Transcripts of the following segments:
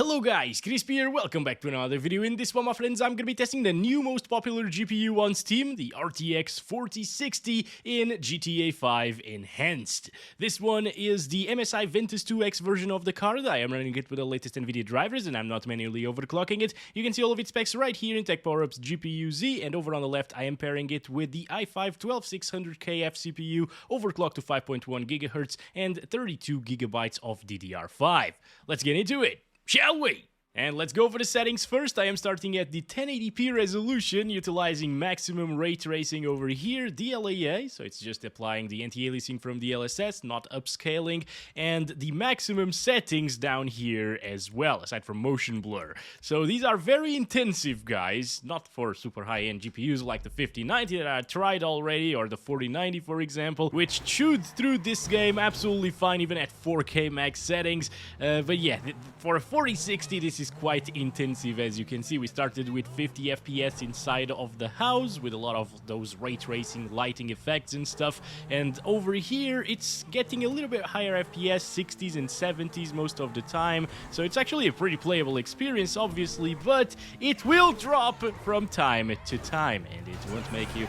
Hello guys, Crispy here, welcome back to another video. In this one, my friends, I'm gonna be testing the new most popular GPU on Steam, the RTX 4060 in GTA V Enhanced. This one is the MSI Ventus 2X version of the card. I am running it with the latest Nvidia drivers and I'm not manually overclocking it. You can see all of its specs right here in Tech Power Up's GPU Z, and over on the left I am pairing it with the i5 12600KF CPU, overclocked to 5.1 GHz and 32 GB of DDR5. Let's get into it, shall we? And let's go for the settings first. I am starting at the 1080p resolution, utilizing maximum ray tracing over here, DLAA, so it's just applying the anti-aliasing from DLSS, not upscaling, and the maximum settings down here as well, aside from motion blur. So these are very intensive, guys, not for super high-end GPUs like the 5090 that I tried already, or the 4090, for example, which chewed through this game absolutely fine, even at 4K max settings. But yeah, for a 4060, this is quite intensive. As you can see, we started with 50 FPS inside of the house with a lot of those ray tracing lighting effects and stuff, and over here it's getting a little bit higher FPS, 60s and 70s most of the time, so it's actually a pretty playable experience, obviously, but it will drop from time to time and it won't make you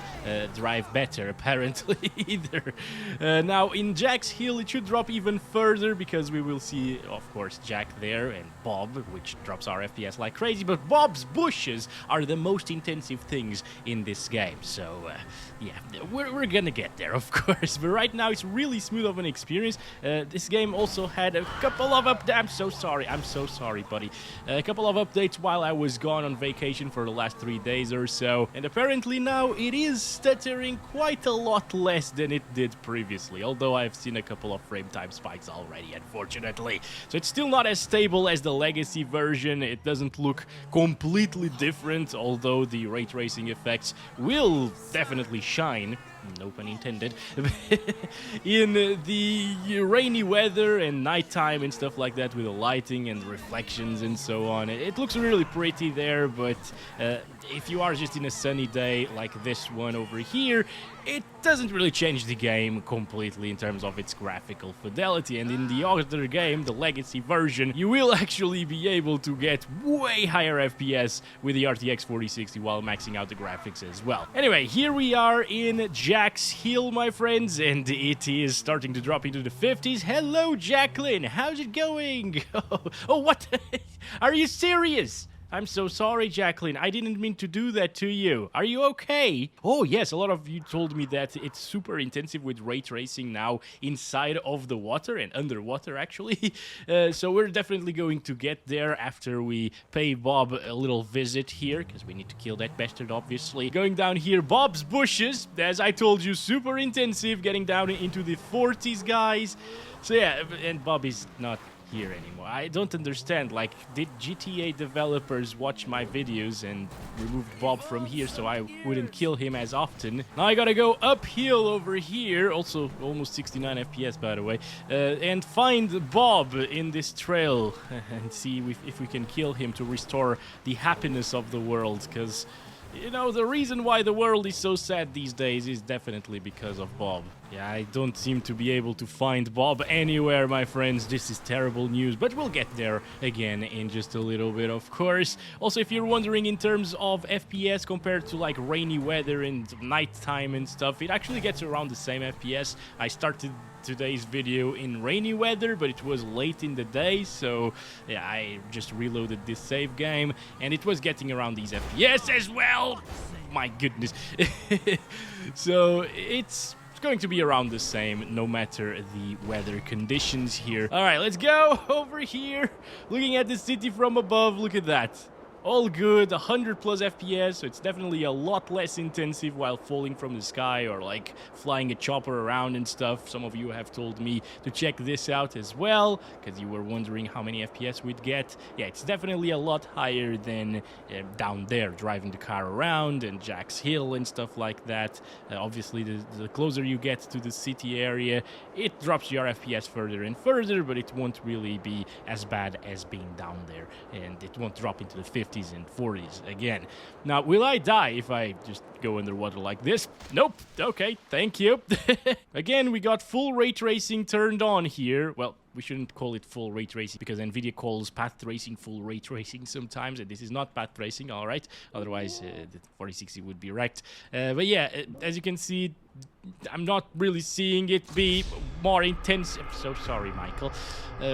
drive better apparently either. Now in Jack's Hill it should drop even further because we will see, of course, Jack there and Bob, which drops our FPS like crazy, but Bob's bushes are the most intensive things in this game, so yeah, we're gonna get there, of course, but right now it's really smooth of an experience. This game also had a couple of updates. I'm so sorry, buddy. A couple of updates while I was gone on vacation for the last 3 days or so, and apparently now it is stuttering quite a lot less than it did previously, although I've seen a couple of frame time spikes already, unfortunately. So it's still not as stable as the legacy version. It doesn't look completely different, although the ray tracing effects will definitely shine, no pun intended, in the rainy weather and nighttime and stuff like that, with the lighting and reflections and so on. It looks really pretty there, but if you are just in a sunny day like this one over here, it doesn't really change the game completely in terms of its graphical fidelity. And in the other game, the legacy version, you will actually be able to get way higher FPS with the RTX 4060 while maxing out the graphics as well. Anyway, here we are in Jack's Hill, my friends, and it is starting to drop into the 50s. Hello, Jacqueline, how's it going? Oh, what? Are you serious? I'm so sorry, Jacqueline. I didn't mean to do that to you. Are you okay? Oh, yes, a lot of you told me that it's super intensive with ray tracing now inside of the water and underwater, actually. So we're definitely going to get there after we pay Bob a little visit here, because we need to kill that bastard, obviously. Going down here, Bob's bushes, as I told you, super intensive, getting down into the 40s, guys. So yeah, and Bob is not here anymore. I don't understand, like, did GTA developers watch my videos and removed Bob from here so I wouldn't kill him as often? Now I gotta go uphill over here, also almost 69 FPS by the way, and find Bob in this trail and see if we can kill him to restore the happiness of the world, because, you know, the reason why the world is so sad these days is definitely because of Bob. Yeah, I don't seem to be able to find Bob anywhere, my friends. This is terrible news, but we'll get there again in just a little bit, of course. Also, if you're wondering in terms of FPS compared to like rainy weather and nighttime and stuff, it actually gets around the same FPS. I started today's video in rainy weather, but it was late in the day, so yeah, I just reloaded this save game and it was getting around these FPS as well. My goodness. So it's going to be around the same no matter the weather conditions here. All right, let's go over here, looking at the city from above. Look at that. All good, 100 plus FPS, so it's definitely a lot less intensive while falling from the sky or like flying a chopper around and stuff. Some of you have told me to check this out as well, because you were wondering how many FPS we'd get. Yeah, it's definitely a lot higher than down there, driving the car around and Jack's Hill and stuff like that. Obviously, the closer you get to the city area, it drops your FPS further and further, but it won't really be as bad as being down there, and it won't drop into the 50s 50s and 40s again. Now, will I die if I just go underwater like this? Nope. Okay, thank you. Again, we got full ray tracing turned on here. Well, we shouldn't call it full ray tracing because Nvidia calls path tracing full ray tracing sometimes, and this is not path tracing, all right? Otherwise, the 4060 would be wrecked. But yeah, as you can see, I'm not really seeing it be more intense. I'm so sorry, Michael.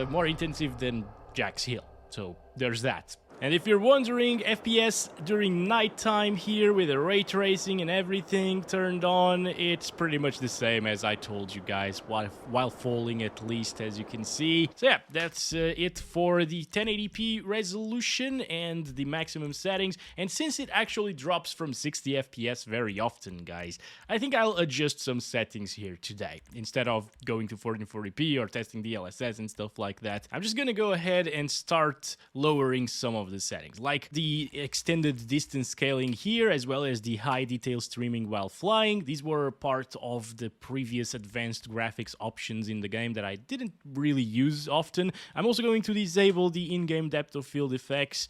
More intensive than Jack's Hill. So there's that. And if you're wondering, FPS during nighttime here with the ray tracing and everything turned on, it's pretty much the same as I told you guys, while falling at least, as you can see. So yeah, that's it for the 1080p resolution and the maximum settings. And since it actually drops from 60 FPS very often, guys, I think I'll adjust some settings here today. Instead of going to 1440p or testing DLSS and stuff like that, I'm just gonna go ahead and start lowering some of the settings, like the extended distance scaling here, as well as the high detail streaming while flying. These were part of the previous advanced graphics options in the game that I didn't really use often. I'm also going to disable the in-game depth of field effects.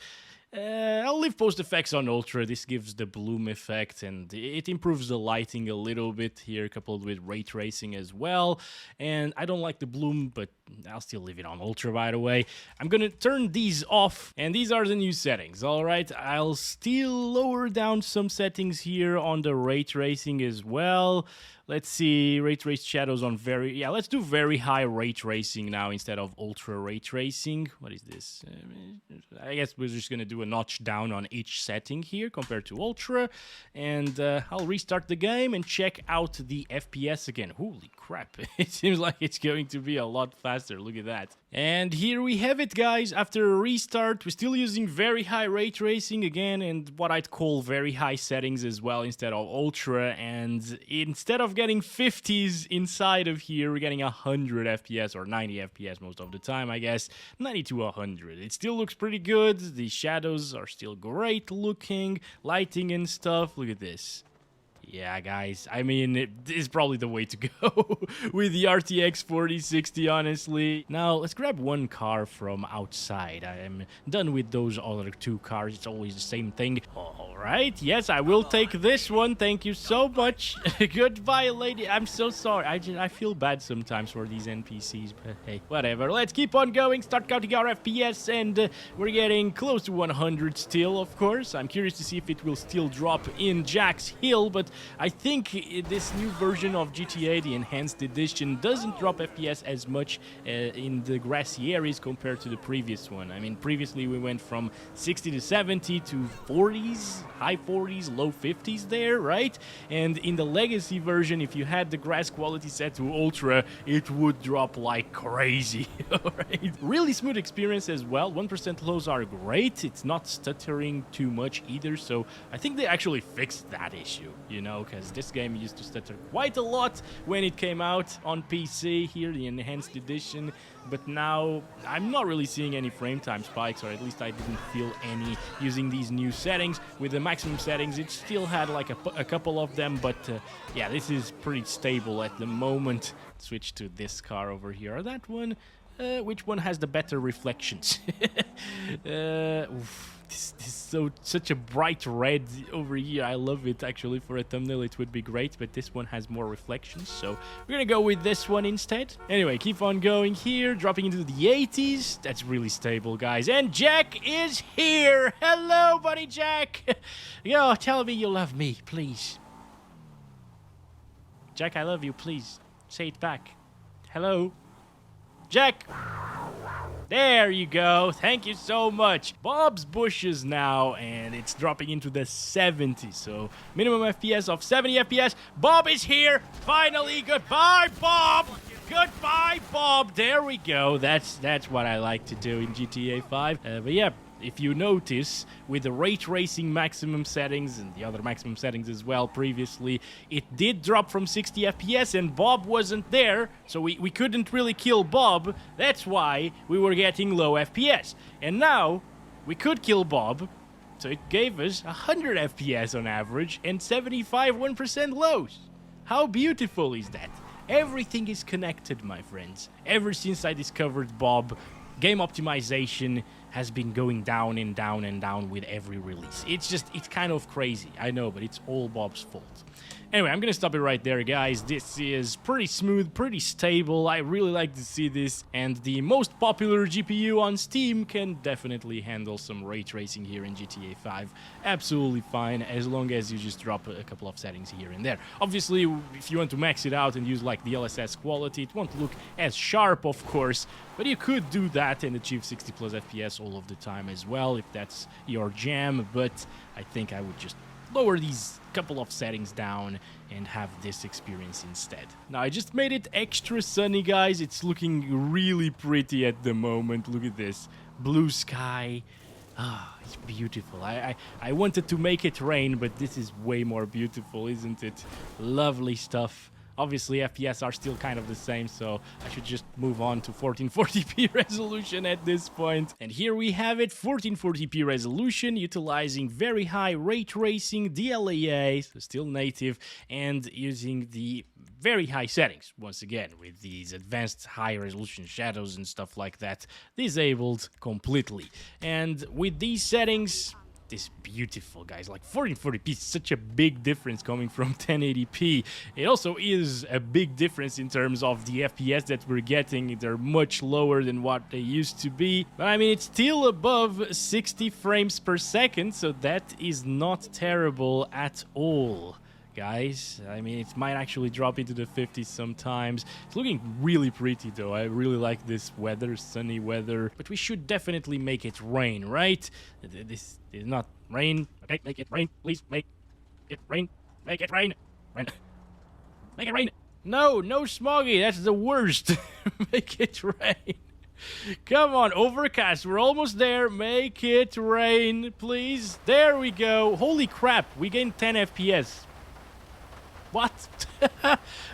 I'll leave post effects on ultra. This gives the bloom effect and it improves the lighting a little bit here, coupled with ray tracing as well. And I don't like the bloom, but I'll still leave it on ultra, by the way. I'm gonna turn these off, and these are the new settings. All right, I'll still lower down some settings here on the ray tracing as well. Let's see, ray trace shadows on let's do very high ray tracing now instead of ultra ray tracing. What is this? I guess we're just gonna do a notch down on each setting here compared to ultra, and I'll restart the game and check out the FPS again. Holy crap, it seems like it's going to be a lot faster. Look at that. And here we have it, guys. After a restart, we're still using very high ray tracing again, and what I'd call very high settings as well instead of ultra. And instead of getting 50s inside of here, we're getting 100 FPS or 90 FPS most of the time, I guess. 90 to 100. It still looks pretty good. The shadows are still great looking. Lighting and stuff. Look at this. Yeah, guys, I mean, this is probably the way to go with the RTX 4060, honestly. Now, let's grab one car from outside. I am done with those other two cars. It's always the same thing. All right, yes, I will take this one. Thank you so much. Goodbye, lady. I'm so sorry. I feel bad sometimes for these NPCs, but hey, whatever. Let's keep on going. Start counting our FPS, and we're getting close to 100 still, of course. I'm curious to see if it will still drop in Jack's Hill, but I think this new version of GTA, the Enhanced Edition, doesn't drop FPS as much in the grassy areas compared to the previous one. I mean, previously we went from 60 to 70 to 40s, high 40s, low 50s there, right? And in the Legacy version, if you had the grass quality set to Ultra, it would drop like crazy, alright? Really smooth experience as well. 1% lows are great. It's not stuttering too much either, so I think they actually fixed that issue, you know, because this game used to stutter quite a lot when it came out on PC here, the Enhanced Edition, but now I'm not really seeing any frame time spikes, or at least I didn't feel any using these new settings. With the maximum settings, it still had like a couple of them, but yeah, this is pretty stable at the moment. Switch to this car over here, or that one. Which one has the better reflections? This is such a bright red over here. I love it, actually. For a thumbnail, it would be great, but this one has more reflections, so we're gonna go with this one instead. Anyway, keep on going here, dropping into the 80s. That's really stable, guys. And Jack is here. Hello, buddy Jack. Yo, tell me you love me, please. Jack, I love you, please. Say it back. Hello. Jack. There you go. Thank you so much. Bob's bushes now, and it's dropping into the 70s. So minimum FPS of 70 FPS. Bob is here. Finally. Goodbye, Bob. Goodbye, Bob. There we go. That's what I like to do in GTA 5. But yeah, if you notice, with the ray tracing maximum settings and the other maximum settings as well previously, it did drop from 60 FPS and Bob wasn't there, so we couldn't really kill Bob. That's why we were getting low FPS. And now, we could kill Bob, so it gave us 100 FPS on average and 75 1% lows. How beautiful is that? Everything is connected, my friends. Ever since I discovered Bob, game optimization, has been going down and down and down with every release. It's kind of crazy, I know, but it's all Bob's fault. Anyway, I'm gonna stop it right there, guys. This is pretty smooth, pretty stable. I really like to see this, and the most popular GPU on Steam can definitely handle some ray tracing here in GTA 5. Absolutely fine, as long as you just drop a couple of settings here and there. Obviously, if you want to max it out and use like DLSS quality, it won't look as sharp, of course, but you could do that and achieve 60 plus FPS all of the time as well, if that's your jam. But I think I would just lower these couple of settings down and have this experience instead. Now, I just made it extra sunny, guys. It's looking really pretty at the moment. Look at this. Blue sky. Ah, it's beautiful. I wanted to make it rain, but this is way more beautiful, isn't it? Lovely stuff. Obviously, FPS are still kind of the same, so I should just move on to 1440p resolution at this point. And here we have it, 1440p resolution, utilizing very high ray tracing, DLSS, so still native, and using the very high settings, once again, with these advanced high resolution shadows and stuff like that, disabled completely. And with these settings, this beautiful, guys. Like 1440p is such a big difference coming from 1080p. It also is a big difference in terms of the FPS that we're getting. They're much lower than what they used to be, but I mean, it's still above 60 frames per second, so that is not terrible at all, guys. I mean, it might actually drop into the 50s sometimes. It's looking really pretty, though. I really like this weather, sunny weather. But we should definitely make it rain, right? This is not rain. Okay, make it rain. Please make it rain. Make it rain. Rain. Make it rain. No, no smoggy. That's the worst. Make it rain. Come on, overcast. We're almost there. Make it rain, please. There we go. Holy crap. We gained 10 FPS. What?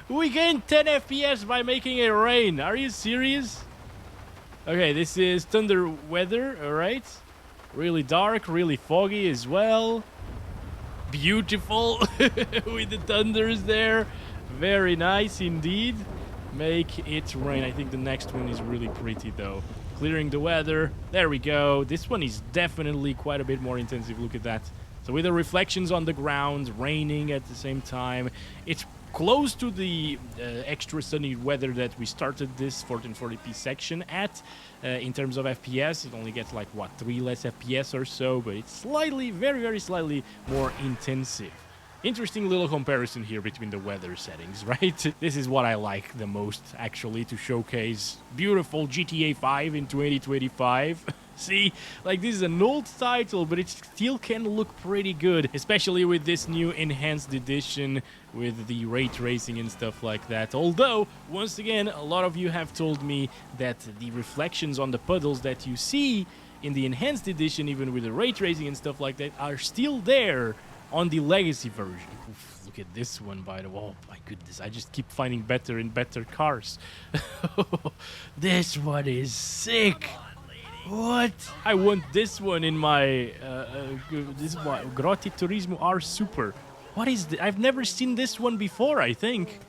We gained 10 FPS by making it rain. Are you serious? Okay, this is thunder weather, alright. Really dark, really foggy as well. Beautiful with the thunders there. Very nice indeed. Make it rain. I think the next one is really pretty though. Clearing the weather. There we go. This one is definitely quite a bit more intensive. Look at that. So with the reflections on the ground, raining at the same time, it's close to the extra sunny weather that we started this 1440p section at. In terms of FPS, it only gets like, what, 3 less FPS or so, but it's slightly, very, very slightly more intensive. Interesting little comparison here between the weather settings, right? This is what I like the most, actually, to showcase beautiful GTA 5 in 2025. See, like, this is an old title, but it still can look pretty good, especially with this new enhanced edition with the ray tracing and stuff like that. Although, once again, a lot of you have told me that the reflections on the puddles that you see in the enhanced edition, even with the ray tracing and stuff like that, are still there on the legacy version. Oof, look at this one, by the way. Oh my goodness, I just keep finding better and better cars. This one is sick. What? I want this one in my this one, Grotti Turismo R Super. What is this? I've never seen this one before, I think.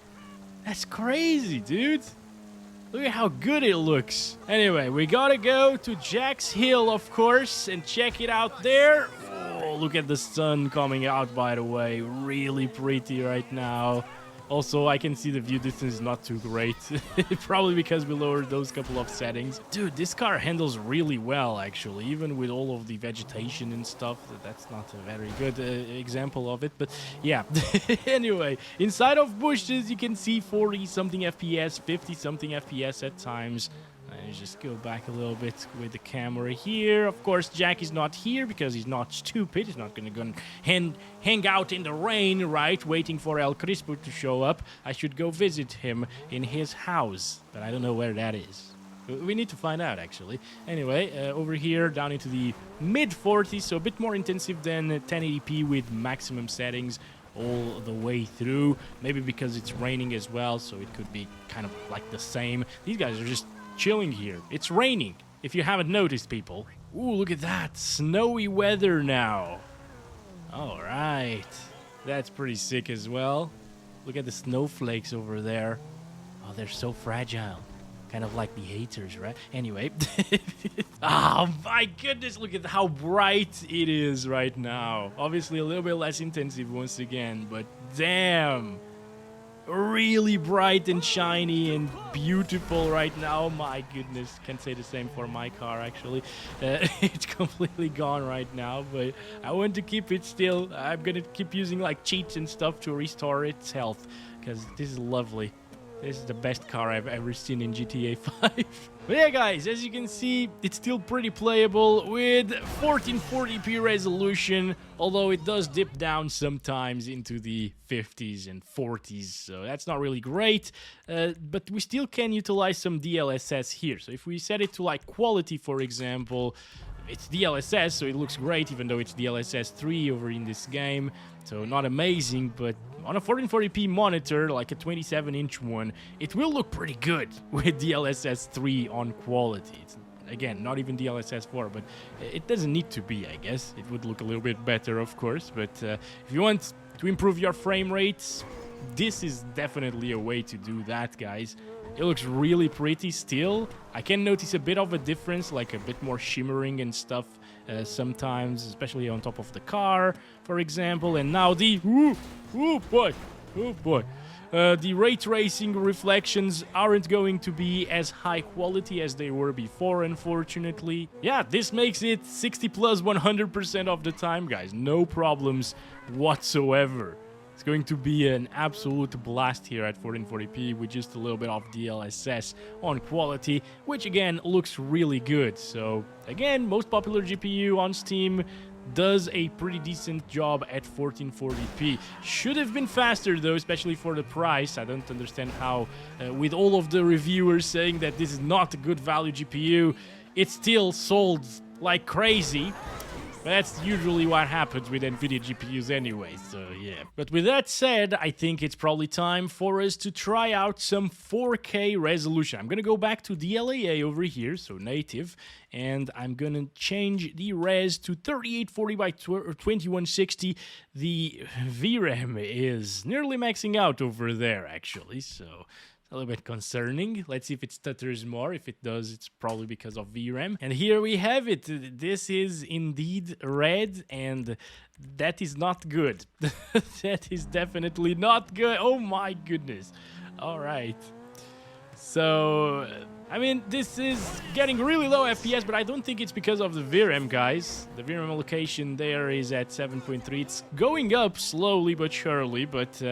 That's crazy, dude. Look at how good it looks. Anyway, we gotta go to Jack's Hill, of course, and check it out there. Oh, look at the sun coming out, by the way. Really pretty right now. Also, I can see the view distance is not too great. Probably because we lowered those couple of settings. Dude, this car handles really well, actually. Even with all of the vegetation and stuff. That's not a very good example of it. But yeah. Anyway, inside of bushes, you can see 40-something FPS, 50-something FPS at times. Just go back a little bit with the camera here. Of course, Jack is not here because he's not stupid. He's not going to go and hang out in the rain, right? Waiting for El Crispo to show up. I should go visit him in his house, but I don't know where that is. We need to find out, actually. Anyway, over here, down into the mid-40s, so a bit more intensive than 1080p with maximum settings all the way through. Maybe because it's raining as well, so it could be kind of like the same. These guys are just chilling here. It's raining, if you haven't noticed, people. Ooh, look at that. Snowy weather now. All right. That's pretty sick as well. Look at the snowflakes over there. Oh, they're so fragile. kind of like the haters, right? Anyway. Oh my goodness, look at how bright it is right now. Obviously a little bit less intensive once again, but damn. Really bright and shiny and beautiful right now. My goodness, can't say the same for my car actually. It's completely gone right now, but I want to keep it still. I'm gonna keep using like cheats and stuff to restore its health, because this is lovely. This is the best car I've ever seen in GTA 5. But yeah, guys, as you can see, it's still pretty playable with 1440p resolution, although it does dip down sometimes into the 50s and 40s, so that's not really great. But we still can utilize some DLSS here. So if we set it to like quality, for example, it's DLSS, so it looks great, even though it's DLSS 3 over in this game. So not amazing, but on a 1440p monitor, like a 27-inch one, it will look pretty good with DLSS 3 on quality. It's, again, not even DLSS 4, but it doesn't need to be, I guess. It would look a little bit better, of course, but if you want to improve your frame rates, this is definitely a way to do that, guys. It looks really pretty still. I can notice a bit of a difference, like a bit more shimmering and stuff sometimes, especially on top of the car, for example. And now the... oh boy. The ray tracing reflections aren't going to be as high quality as they were before, unfortunately. Yeah, this makes it 60 plus 100% of the time, guys. No problems whatsoever. It's going to be an absolute blast here at 1440p with just a little bit of DLSS on quality, which again looks really good. So again, most popular GPU on Steam does a pretty decent job at 1440p. Should have been faster though, especially for the price. I don't understand how, with all of the reviewers saying that this is not a good value GPU, it's still sold like crazy. That's usually what happens with Nvidia GPUs anyway, so yeah. But with that said, I think it's probably time for us to try out some 4K resolution. I'm gonna go back to DLAA over here, so native, and I'm gonna change the res to 3840 by 2160. The VRAM is nearly maxing out over there, actually, so... a little bit concerning. Let's see if it stutters more. If it does, it's probably because of VRAM. And here we have it. This is indeed red, and that is not good. That is definitely not good. Oh my goodness. All right. So, I mean, this is getting really low FPS, but I don't think it's because of the VRAM, guys. The VRAM allocation there is at 7.3. It's going up slowly but surely, but...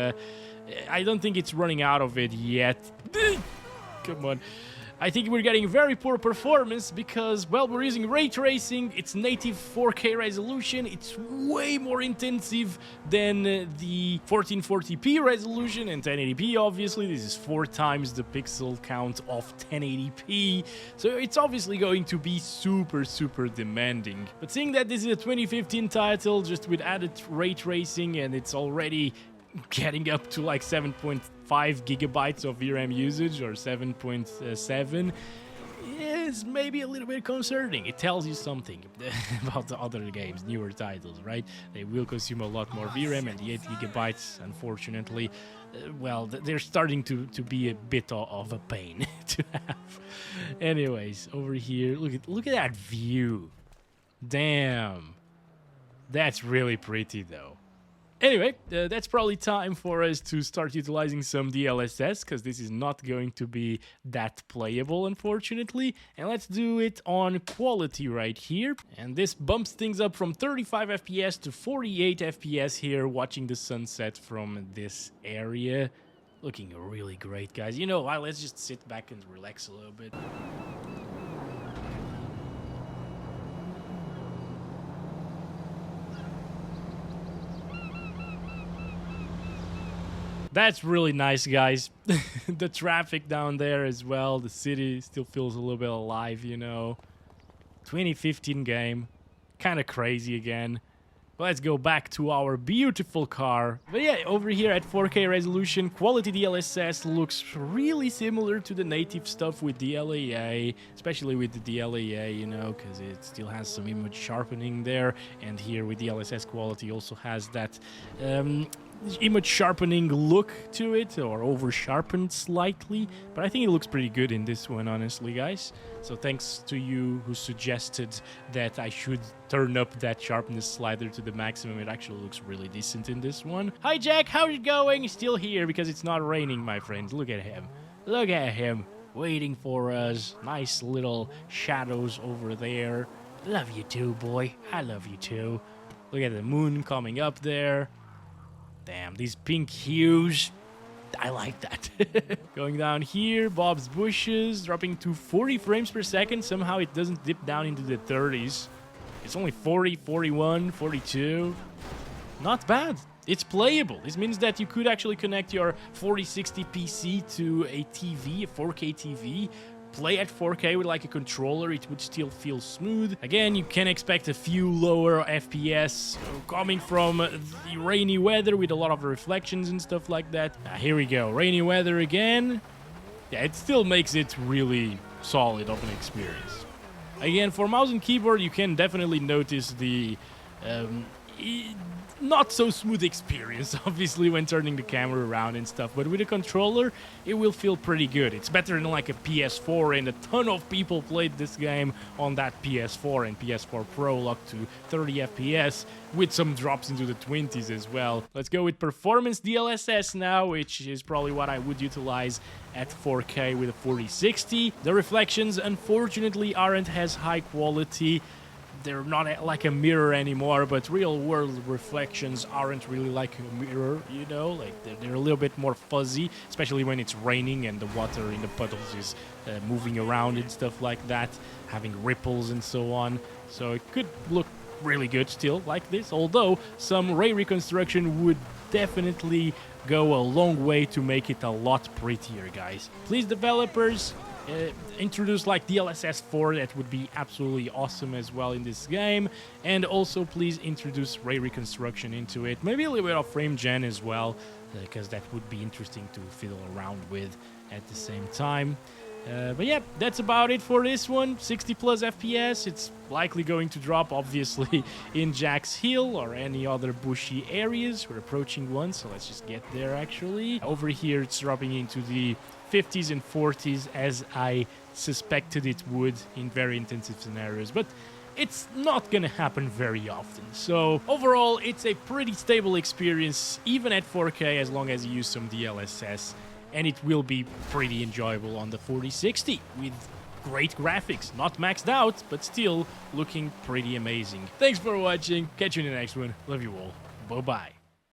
I don't think it's running out of it yet. Come on. I think we're getting very poor performance because, well, we're using ray tracing. It's native 4K resolution. It's way more intensive than the 1440p resolution and 1080p, obviously. This is 4 times the pixel count of 1080p. So it's obviously going to be super, super demanding. But seeing that this is a 2015 title, just with added ray tracing, and it's already getting up to like 7.5 gigabytes of VRAM usage, or 7.7, is maybe a little bit concerning. It tells you something about the other games, newer titles, right? They will consume a lot more VRAM, and the 8 gigabytes, unfortunately, well, they're starting to be a bit of a pain to have. Anyways, over here, look at that view. Damn. That's really pretty, though. Anyway, that's probably time for us to start utilizing some DLSS, because this is not going to be that playable, unfortunately. And let's do it on quality right here. And this bumps things up from 35 FPS to 48 FPS here, watching the sunset from this area. Looking really great, guys. You know what? Let's just sit back and relax a little bit. That's really nice, guys. The traffic down there as well. The city still feels a little bit alive, you know. 2015 game. Kind of crazy again. But let's go back to our beautiful car. But yeah, over here at 4K resolution, quality DLSS looks really similar to the native stuff with DLAA, especially with the DLAA, you know, because it still has some image sharpening there. And here with DLSS quality also has that image sharpening look to it, or over sharpened slightly, but I think it looks pretty good in this one, honestly, guys. So thanks to you who suggested that I should turn up that sharpness slider to the maximum. It actually looks really decent in this one. Hi Jack, how's it going? Still here because it's not raining, my friends. Look at him. Look at him waiting for us. Nice little shadows over there. Love you too, boy. I love you too. Look at the moon coming up there. Damn, these pink hues. I like that. Going down here, Bob's bushes, dropping to 40 frames per second. Somehow it doesn't dip down into the 30s. It's only 40, 41, 42. Not bad. It's playable. This means that you could actually connect your 4060 PC to a TV, a 4K TV, play at 4K with like a controller. It would still feel smooth. Again, you can expect a few lower FPS coming from the rainy weather with a lot of reflections and stuff like that. Here we go. Rainy weather again. Yeah, it still makes it really solid of an experience. Again, for mouse and keyboard, you can definitely notice the not so smooth experience, obviously, when turning the camera around and stuff, but with a controller it will feel pretty good. It's better than like a PS4, and a ton of people played this game on that PS4 and PS4 Pro locked to 30 FPS with some drops into the 20s as well. Let's go with performance DLSS now, which is probably what I would utilize at 4K with a 4060. The reflections unfortunately aren't as high quality. They're not like a mirror anymore, but real-world reflections aren't really like a mirror, you know? Like, they're a little bit more fuzzy, especially when it's raining and the water in the puddles is moving around and stuff like that, having ripples and so on. So it could look really good still like this, although some ray reconstruction would definitely go a long way to make it a lot prettier, guys. Please, developers, introduce like DLSS 4. That would be absolutely awesome as well in this game. And also please introduce ray reconstruction into it, maybe a little bit of frame gen as well, because that would be interesting to fiddle around with at the same time. But yeah, that's about it for this one. 60 plus FPS. It's likely going to drop, obviously, in Jack's Hill or any other bushy areas. We're approaching one, so let's just get there, actually. Over here, it's dropping into the 50s and 40s, as I suspected it would in very intensive scenarios. But it's not gonna happen very often. So overall, it's a pretty stable experience, even at 4K, as long as you use some DLSS. And it will be pretty enjoyable on the 4060 with great graphics. Not maxed out, but still looking pretty amazing. Thanks for watching. Catch you in the next one. Love you all. Bye-bye.